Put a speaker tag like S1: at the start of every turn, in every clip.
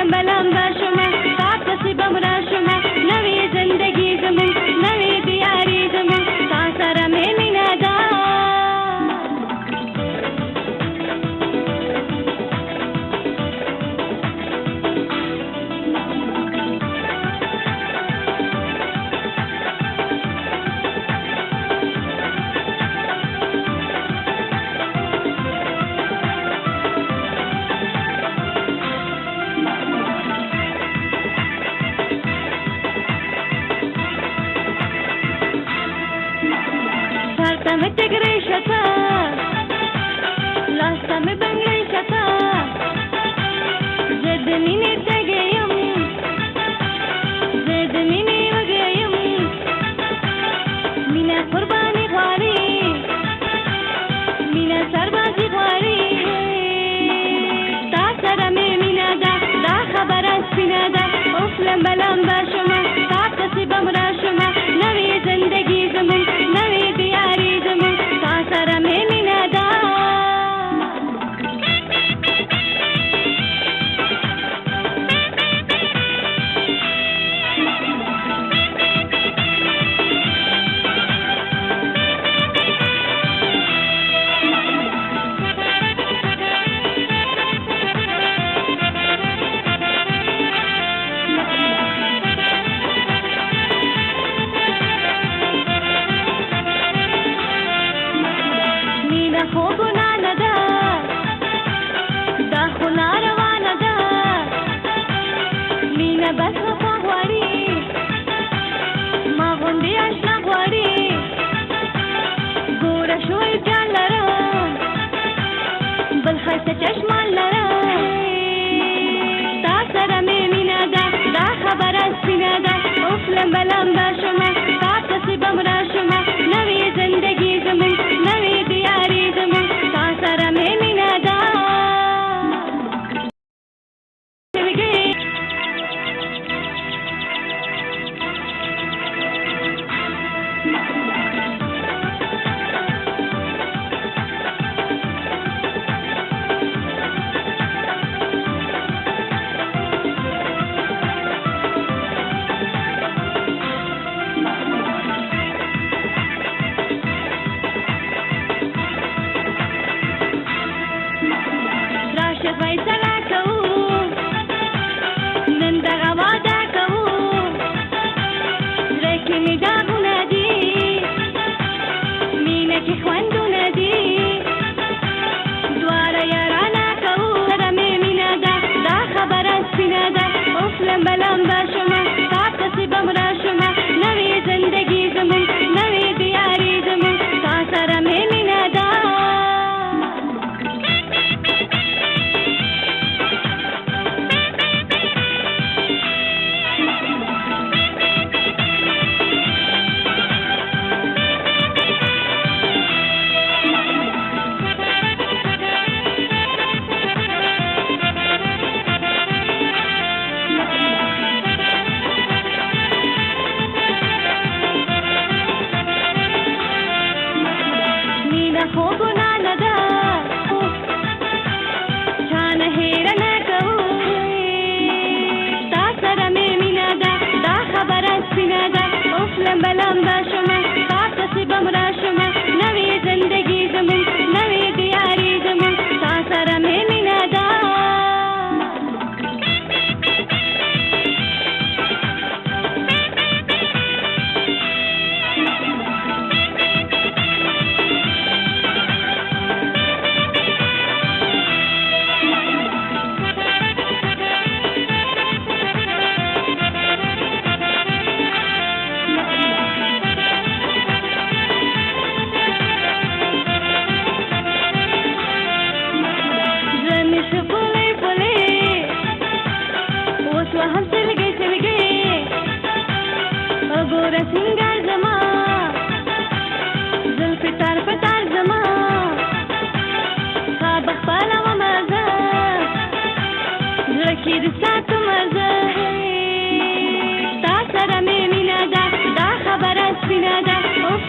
S1: لمبه لمبه شومه تا پسې به م راشمه نوې زندګي زموږ نوې دیارې زموږ تا سره مې مینه ده Tame tigre shata, last tame bangle shata, zedni ne tegeyum, zedni ne wageyum, mina qurbani khwari, mina sarbazi khwari, ta sara me mina da khabar asina da, of lamba lamba shuma, ta pasi bamra shuma, navi zindagi zamun, navi diyari zamun. سره مې مینه ده چشمان لرم تا سره مې مینه ده دا خبره سپینه ده اوف لمبه لمبه شومه تا پسې به م راشمه نوې زندګي زموږ نوې دیارې زموږ تا سره مې مینه ده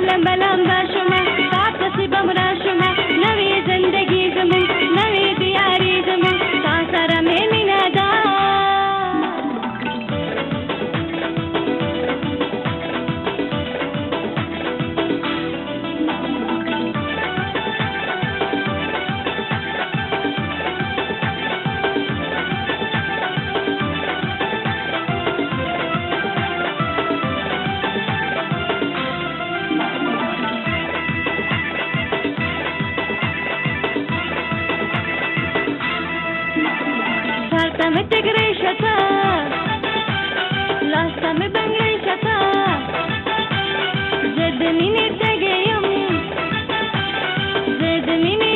S1: لمبه لمبه شومه تا پسې به م راشمه نوې زندګي زموږ نوې دیارې زموږ تا سره مې مینه ده لاسم تگری شتا لاسم بنگری شتا زد مینی تگیم زد مینی